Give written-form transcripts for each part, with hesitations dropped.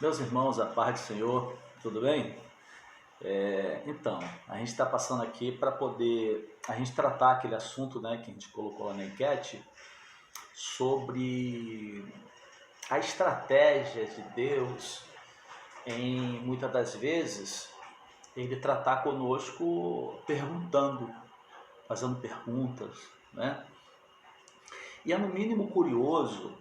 Meus irmãos, a paz do Senhor, tudo bem? Então, a gente está passando aqui para poder a gente tratar aquele assunto, né, que a gente colocou lá na enquete sobre a estratégia de Deus em muitas das vezes ele tratar conosco perguntando, fazendo perguntas, né? E é no mínimo curioso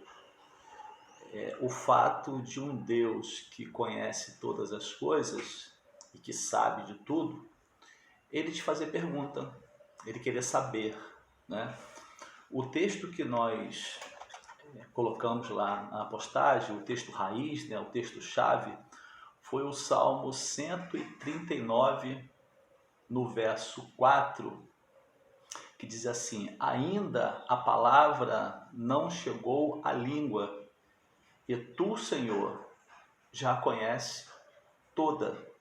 o fato de um Deus que conhece todas as coisas e que sabe de tudo ele te fazer pergunta, ele querer saber, né? O texto que nós colocamos lá na postagem, o texto raiz, né, o texto chave, foi o Salmo 139, no verso 4, que diz assim: ainda a palavra não chegou à língua, e tu, Senhor, já a conhece toda.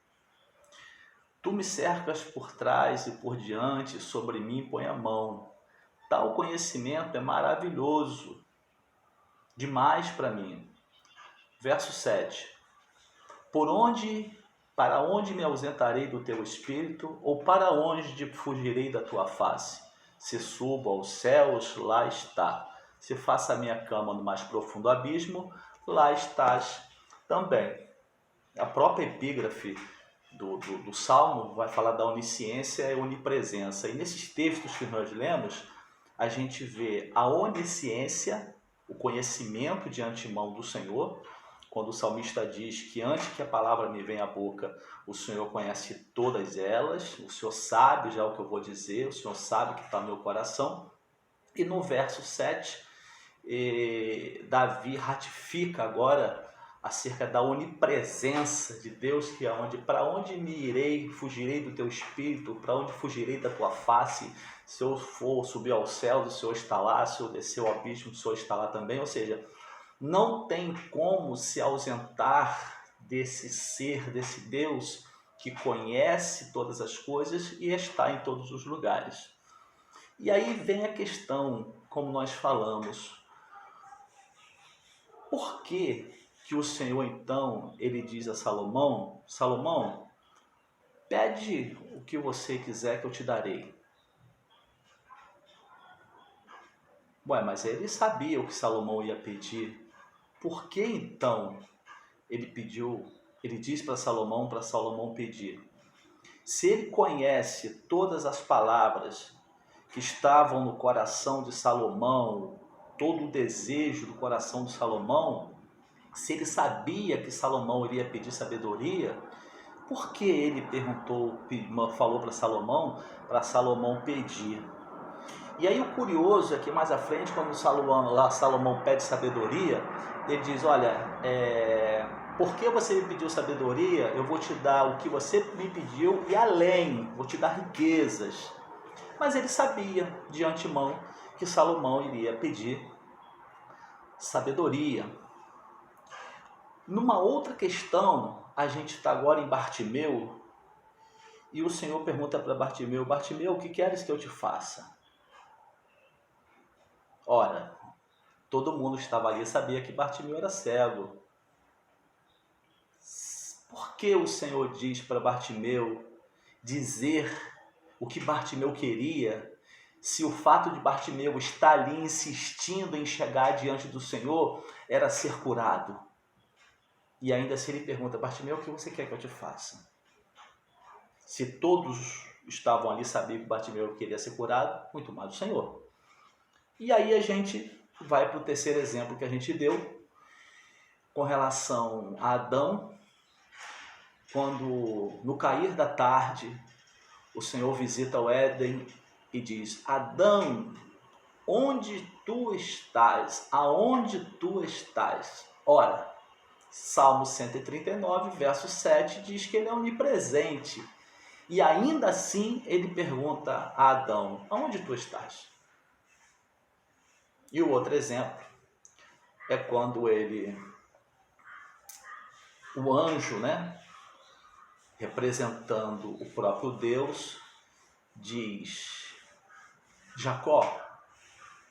Tu me cercas por trás e por diante, sobre mim põe a mão. Tal conhecimento é maravilhoso, demais para mim. Verso 7. Por onde, para onde me ausentarei do teu espírito, ou para onde fugirei da tua face? Se subo aos céus, lá está. Se faço a minha cama no mais profundo abismo, lá estás também. A própria epígrafe do Salmo vai falar da onisciência e onipresença. E nesses textos que nós lemos, a gente vê a onisciência, o conhecimento de antemão do Senhor, quando o salmista diz que antes que a palavra me venha à boca, o Senhor conhece todas elas, o Senhor sabe já o que eu vou dizer, o Senhor sabe o que está no meu coração. E no verso 7, Davi ratifica agora acerca da onipresença de Deus, que é onde, para onde me irei, fugirei do teu espírito, para onde fugirei da tua face, se eu for subir ao céu, o Senhor está lá, se eu descer ao abismo, o Senhor está lá também. Ou seja, não tem como se ausentar desse ser, desse Deus que conhece todas as coisas e está em todos os lugares. E aí vem a questão, como nós falamos, por que o Senhor então, ele diz a Salomão, Salomão, pede o que você quiser que eu te darei. Ué, mas ele sabia o que Salomão ia pedir. Por que então ele pediu, ele diz para Salomão pedir? Se ele conhece todas as palavras que estavam no coração de Salomão, todo o desejo do coração de Salomão, se ele sabia que Salomão iria pedir sabedoria, por que ele falou para Salomão pedir? E aí o curioso é que mais à frente, quando Salomão pede sabedoria, ele diz, olha, porque você me pediu sabedoria, eu vou te dar o que você me pediu e além, vou te dar riquezas. Mas ele sabia de antemão que Salomão iria pedir sabedoria. Numa outra questão, a gente está agora em Bartimeu, e o Senhor pergunta para Bartimeu, Bartimeu, o que queres que eu te faça? Ora, todo mundo que estava ali sabia que Bartimeu era cego. Por que o Senhor diz para Bartimeu dizer o que Bartimeu queria, se o fato de Bartimeu estar ali insistindo em chegar diante do Senhor era ser curado? E ainda se ele pergunta, Bartimeu, o que você quer que eu te faça? Se todos estavam ali, sabiam que Bartimeu queria ser curado, muito mais o Senhor. E aí a gente vai para o terceiro exemplo que a gente deu, com relação a Adão, quando no cair da tarde o Senhor visita o Éden e diz, Adão, onde tu estás? Aonde tu estás? Ora, Salmo 139, verso 7 diz que ele é onipresente. E ainda assim ele pergunta a Adão, aonde tu estás? E o outro exemplo é quando o anjo, né, representando o próprio Deus, diz, Jacó,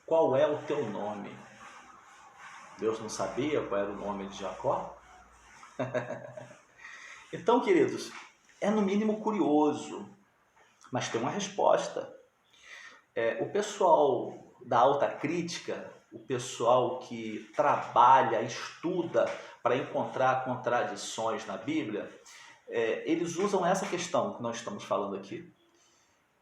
qual é o teu nome? Deus não sabia qual era o nome de Jacó? Então, queridos, é no mínimo curioso, mas tem uma resposta. O pessoal da alta crítica, o pessoal que trabalha, estuda para encontrar contradições na Bíblia, eles usam essa questão que nós estamos falando aqui,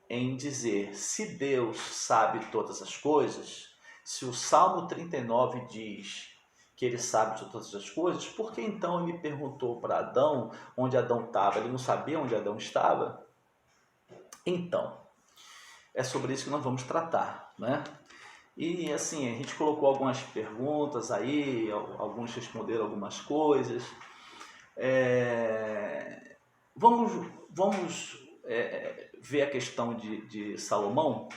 em dizer, se Deus sabe todas as coisas, se o Salmo 39 diz que ele sabe de todas as coisas, por que então ele perguntou para Adão onde Adão estava? Ele não sabia onde Adão estava? Então, é sobre isso que nós vamos tratar, né? E assim, a gente colocou algumas perguntas aí, alguns responderam algumas coisas. Vamos ver a questão de Salomão.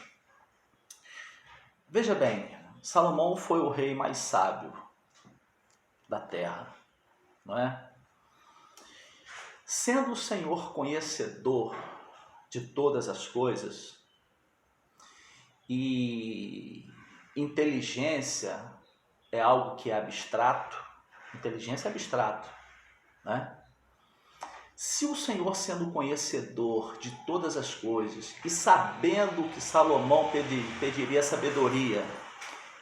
Veja bem, Salomão foi o rei mais sábio da terra, não é? Sendo o Senhor conhecedor de todas as coisas, e inteligência é algo que é abstrato, inteligência é abstrato, né? Se o Senhor, sendo conhecedor de todas as coisas e sabendo que Salomão pediria sabedoria,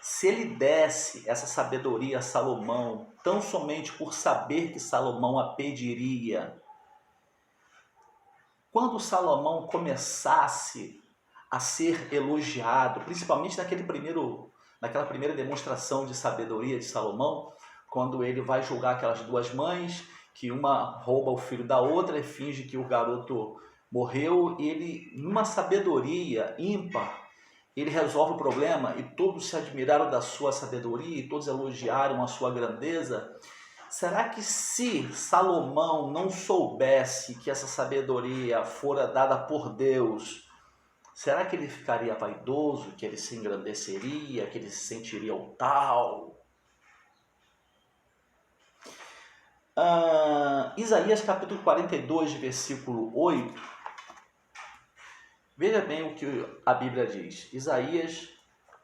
se ele desse essa sabedoria a Salomão, tão somente por saber que Salomão a pediria, quando Salomão começasse a ser elogiado, principalmente naquela primeira demonstração de sabedoria de Salomão, quando ele vai julgar aquelas duas mães, que uma rouba o filho da outra e finge que o garoto morreu, e ele, numa sabedoria ímpar, ele resolve o problema e todos se admiraram da sua sabedoria e todos elogiaram a sua grandeza. Será que se Salomão não soubesse que essa sabedoria fora dada por Deus, será que ele ficaria vaidoso, que ele se engrandeceria, que ele se sentiria o tal? Isaías capítulo 42, versículo 8. Veja bem o que a Bíblia diz. Isaías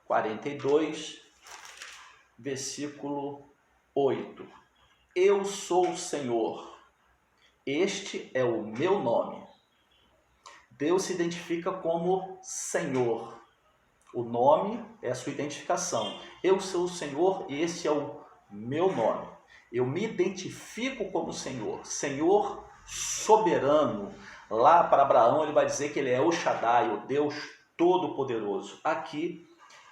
42, versículo 8. Eu sou o Senhor, este é o meu nome. Deus se identifica como Senhor. O nome é a sua identificação. Eu sou o Senhor e esse é o meu nome. Eu me identifico como Senhor. Senhor soberano. Lá para Abraão ele vai dizer que ele é o Shaddai, o Deus Todo-Poderoso. Aqui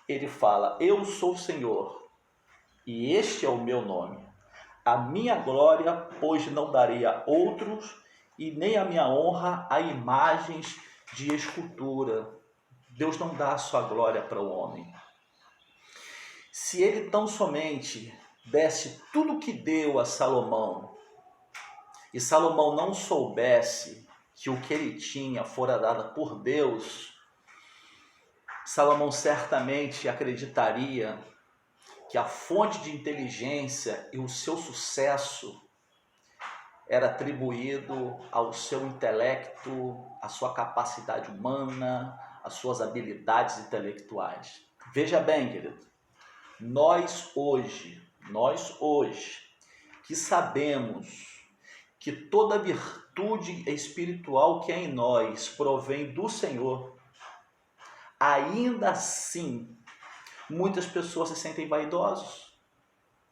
ele fala, eu sou o Senhor e este é o meu nome. A minha glória, pois não darei a outros, e nem a minha honra a imagens de escultura. Deus não dá a sua glória para o homem. Se ele tão somente desse tudo o que deu a Salomão, e Salomão não soubesse que o que ele tinha fora dado por Deus, Salomão certamente acreditaria que a fonte de inteligência e o seu sucesso era atribuído ao seu intelecto, à sua capacidade humana, às suas habilidades intelectuais. Veja bem, querido, nós hoje, que sabemos que toda virtude espiritual que é em nós provém do Senhor, ainda assim, muitas pessoas se sentem vaidosos.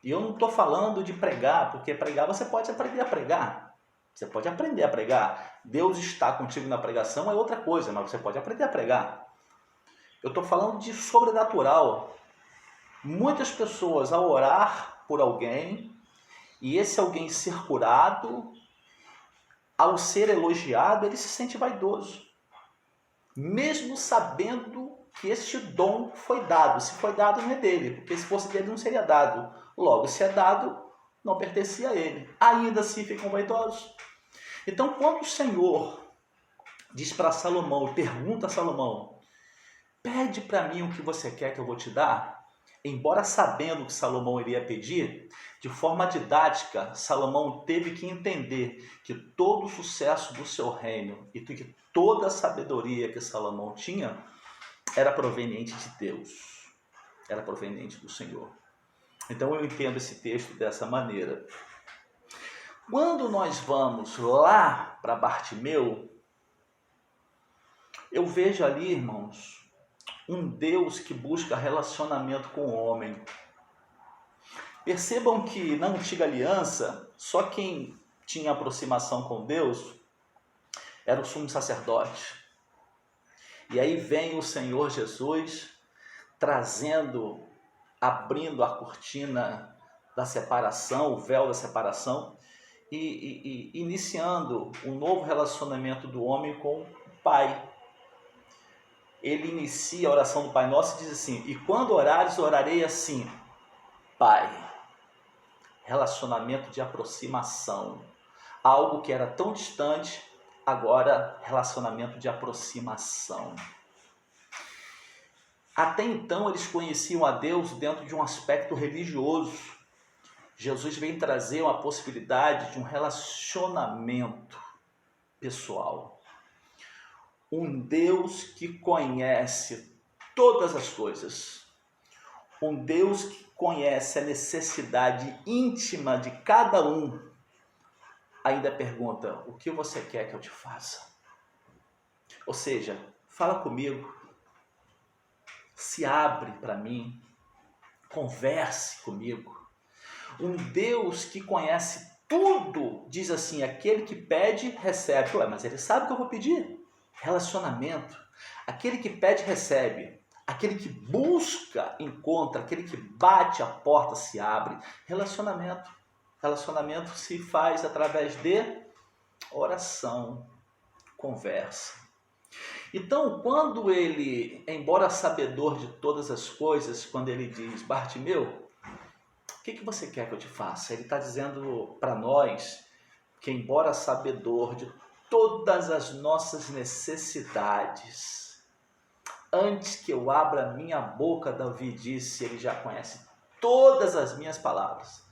E eu não estou falando de pregar, porque pregar você pode aprender a pregar. Você pode aprender a pregar. Deus está contigo na pregação é outra coisa, mas você pode aprender a pregar. Eu estou falando de sobrenatural. Muitas pessoas, ao orar por alguém, e esse alguém ser curado, ao ser elogiado, ele se sente vaidoso. Mesmo sabendo que este dom foi dado. Se foi dado, não é dele, porque se fosse dele não seria dado. Logo, se é dado, não pertencia a ele. Ainda assim ficam vaidosos. Então, quando o Senhor diz para Salomão, pergunta a Salomão, pede para mim o que você quer que eu vou te dar, embora sabendo que Salomão iria pedir, de forma didática, Salomão teve que entender que todo o sucesso do seu reino e que toda a sabedoria que Salomão tinha era proveniente de Deus, era proveniente do Senhor. Então eu entendo esse texto dessa maneira. Quando nós vamos lá para Bartimeu, eu vejo ali, irmãos, um Deus que busca relacionamento com o homem. Percebam que na antiga aliança, só quem tinha aproximação com Deus era o sumo sacerdote. E aí vem o Senhor Jesus trazendo, abrindo a cortina da separação, o véu da separação, e iniciando um novo relacionamento do homem com o Pai. Ele inicia a oração do Pai Nosso e diz assim: e quando orares, orarei assim, Pai. Relacionamento de aproximação. Algo que era tão distante, agora relacionamento de aproximação. Até então eles conheciam a Deus dentro de um aspecto religioso. Jesus vem trazer uma possibilidade de um relacionamento pessoal. Um Deus que conhece todas as coisas. Um Deus que conhece a necessidade íntima de cada um. Ainda pergunta: o que você quer que eu te faça? Ou seja, fala comigo, se abre para mim, converse comigo. Um Deus que conhece tudo, diz assim: aquele que pede, recebe. Ué, mas ele sabe o que eu vou pedir. Relacionamento. Aquele que pede, recebe. Aquele que busca, encontra. Aquele que bate, a porta se abre. Relacionamento. Relacionamento se faz através de oração, conversa. Então, quando ele, embora sabedor de todas as coisas, quando ele diz: Bartimeu, o que você quer que eu te faça? Ele está dizendo para nós que, embora sabedor de todas as nossas necessidades, antes que eu abra minha boca, Davi disse, ele já conhece todas as minhas palavras.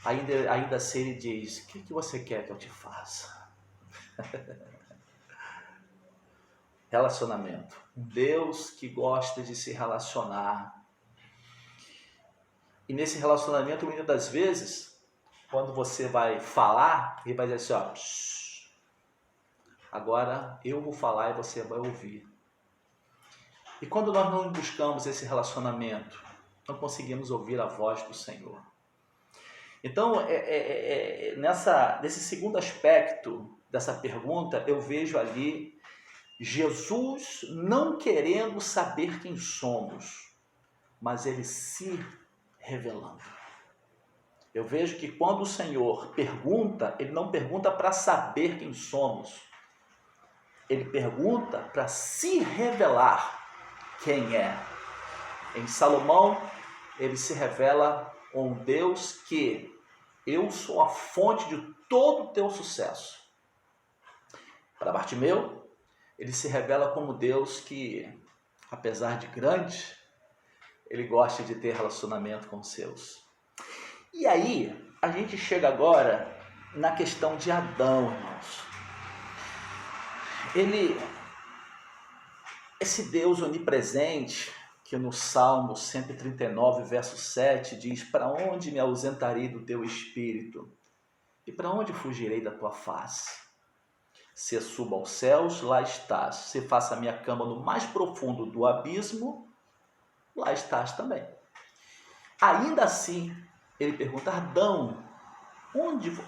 Ainda assim ele diz: o que você quer que eu te faça? Relacionamento. Um Deus que gosta de se relacionar. E nesse relacionamento, muitas das vezes, quando você vai falar, ele vai dizer assim: ó, agora eu vou falar e você vai ouvir. E quando nós não buscamos esse relacionamento, não conseguimos ouvir a voz do Senhor. Então, nesse segundo aspecto dessa pergunta, eu vejo ali Jesus não querendo saber quem somos, mas ele se revelando. Eu vejo que quando o Senhor pergunta, ele não pergunta para saber quem somos, ele pergunta para se revelar quem é. Em Salomão, ele se revela um Deus que eu sou a fonte de todo o teu sucesso. Para Bartimeu, ele se revela como Deus que, apesar de grande, ele gosta de ter relacionamento com os seus. E aí, a gente chega agora na questão de Adão, irmãos. Esse Deus onipresente, que no Salmo 139, verso 7, diz: para onde me ausentarei do teu espírito? E para onde fugirei da tua face? Se suba aos céus, lá estás. Se faça a minha cama no mais profundo do abismo, lá estás também. Ainda assim, ele pergunta: Adão,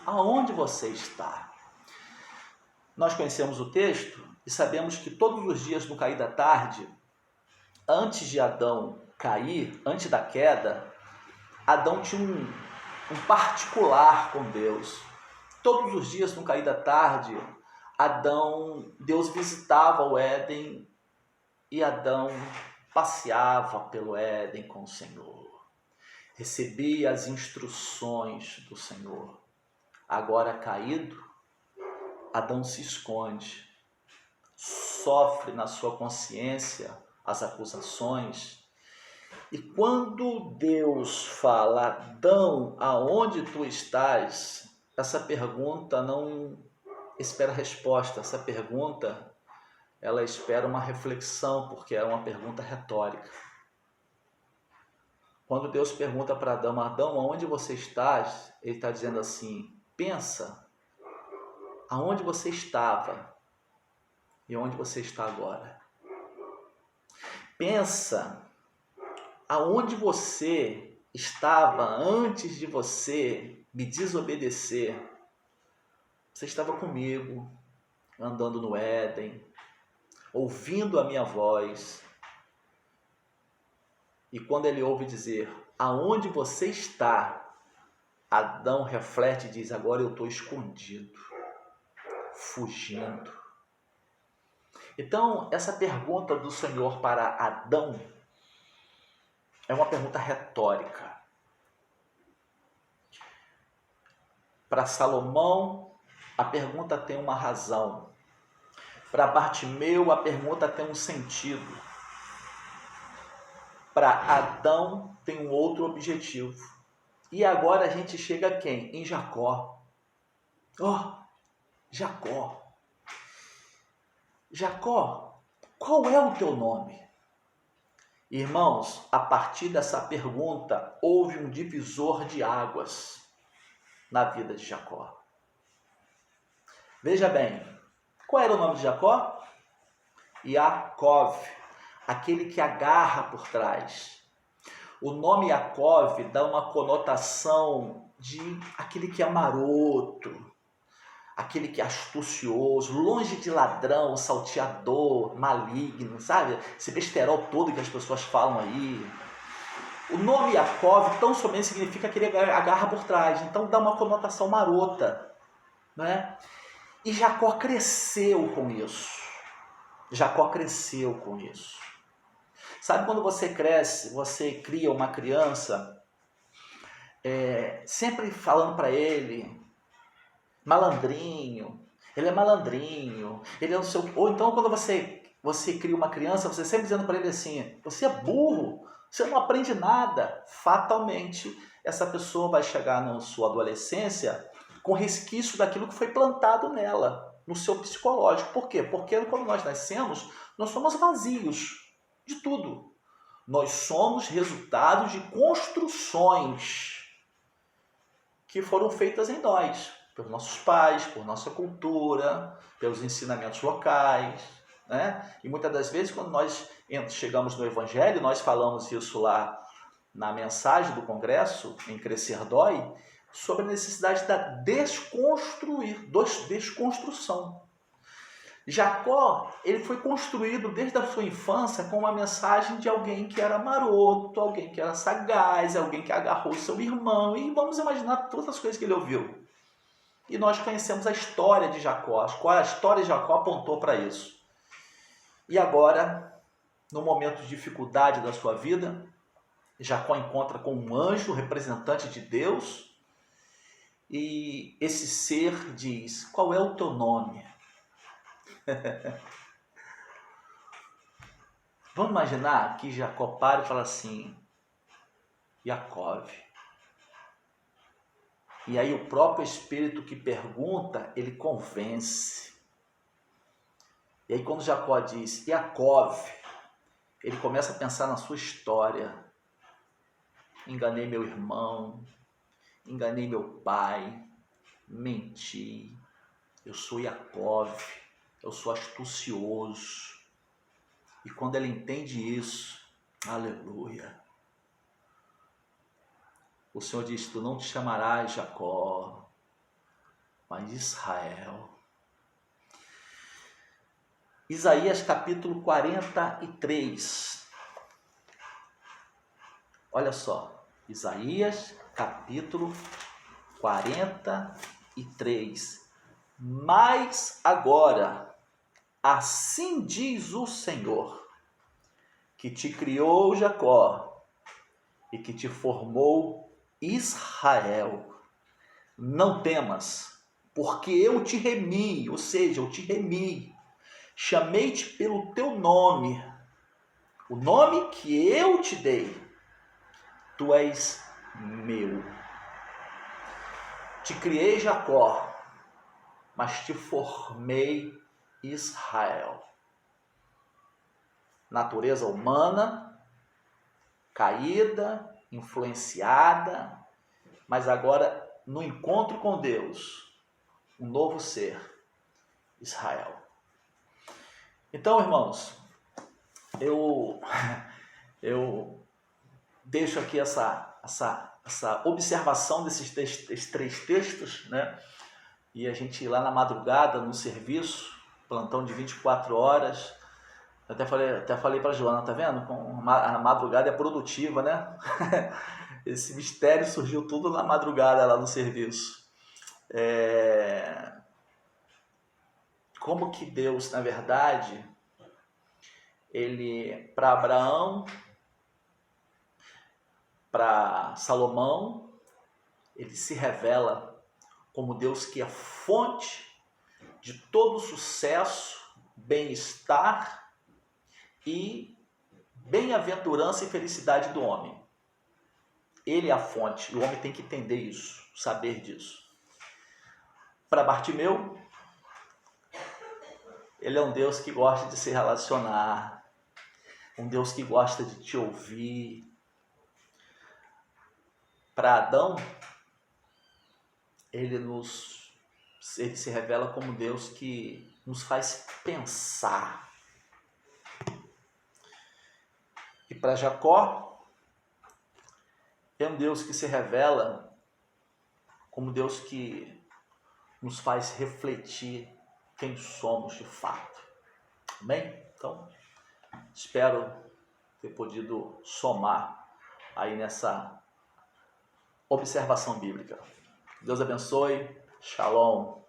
aonde você está? Nós conhecemos o texto e sabemos que todos os dias no cair da tarde, antes de Adão cair, antes da queda, Adão tinha um particular com Deus. Todos os dias no cair da tarde, Deus visitava o Éden e Adão passeava pelo Éden com o Senhor. Recebia as instruções do Senhor. Agora caído, Adão se esconde, sofre na sua consciência as acusações. E quando Deus fala: Adão, aonde tu estás? Essa pergunta não espera resposta, essa pergunta ela espera uma reflexão, porque é uma pergunta retórica. Quando Deus pergunta para Adão: Adão, aonde você estás? Ele está dizendo assim: pensa aonde você estava e onde você está agora. Pensa aonde você estava antes de você me desobedecer. Você estava comigo, andando no Éden, ouvindo a minha voz. E quando ele ouve dizer, aonde você está, Adão reflete e diz, agora eu estou escondido, fugindo. Então, essa pergunta do Senhor para Adão é uma pergunta retórica. Para Salomão, a pergunta tem uma razão. Para Bartimeu, a pergunta tem um sentido. Para Adão, tem um outro objetivo. E agora a gente chega a quem? Em Jacó. Jacó. Jacó, qual é o teu nome? Irmãos, a partir dessa pergunta, houve um divisor de águas na vida de Jacó. Veja bem, qual era o nome de Jacó? Yaakov, aquele que agarra por trás. O nome Yaakov dá uma conotação de aquele que é maroto, aquele que é astucioso, longe de ladrão, salteador, maligno, sabe? Esse besterol todo que as pessoas falam aí. O nome Yaakov tão somente significa que ele agarra por trás, então dá uma conotação marota, né? E Jacó cresceu com isso. Jacó cresceu com isso. Sabe quando você cresce, você cria uma criança, sempre falando para ele, malandrinho, ele é malandrinho, ele é o seu... Ou então quando você cria uma criança, você sempre dizendo para ele assim, você é burro, você não aprende nada. Fatalmente, essa pessoa vai chegar na sua adolescência com resquício daquilo que foi plantado nela, no seu psicológico. Por quê? Porque quando nós nascemos, nós somos vazios de tudo. Nós somos resultado de construções que foram feitas em nós, pelos nossos pais, por nossa cultura, pelos ensinamentos locais, né? E muitas das vezes, quando nós chegamos no Evangelho, nós falamos isso lá na mensagem do Congresso, em Crescer Dói, sobre a necessidade da desconstrução. Jacó, ele foi construído desde a sua infância com uma mensagem de alguém que era maroto, alguém que era sagaz, alguém que agarrou seu irmão, e vamos imaginar todas as coisas que ele ouviu. E nós conhecemos a história de Jacó, a história de Jacó apontou para isso. E agora, no momento de dificuldade da sua vida, Jacó encontra com um anjo, representante de Deus, e esse ser diz, qual é o teu nome? Vamos imaginar que Jacó para e fala assim, Yaakov. E aí o próprio Espírito que pergunta, ele convence. E aí quando Jacó diz, Yaakov, ele começa a pensar na sua história. Enganei meu irmão, enganei meu pai, menti, eu sou Yaakov, eu sou astucioso. E quando ele entende isso, aleluia, o Senhor diz, tu não te chamarás Jacó, mas Israel. Isaías capítulo 43. Olha só, Isaías capítulo 43. Mas agora, assim diz o Senhor, que te criou Jacó e que te formou Israel. Não temas, porque eu te remi, ou seja, eu te remi. Chamei-te pelo teu nome, o nome que eu te dei. Tu és meu. Te criei Jacó, mas te formei Israel. Natureza humana, caída, influenciada, mas agora no encontro com Deus, um novo ser, Israel. Então, irmãos, eu deixo aqui essa observação desses três textos, né? E a gente lá na madrugada, no serviço, plantão de 24 horas, eu até falei para a Joana, tá vendo? A madrugada é produtiva, né? Esse mistério surgiu tudo na madrugada lá no serviço. Como que Deus, na verdade, ele, para Abraão, para Salomão, ele se revela como Deus que é fonte de todo sucesso, bem-estar e bem-aventurança e felicidade do homem. Ele é a fonte, e o homem tem que entender isso, saber disso. Para Bartimeu, ele é um Deus que gosta de se relacionar, um Deus que gosta de te ouvir. Para Adão, ele se revela como Deus que nos faz pensar. E para Jacó, é um Deus que se revela como Deus que nos faz refletir quem somos de fato. Amém? Então, espero ter podido somar aí nessa observação bíblica. Deus abençoe. Shalom.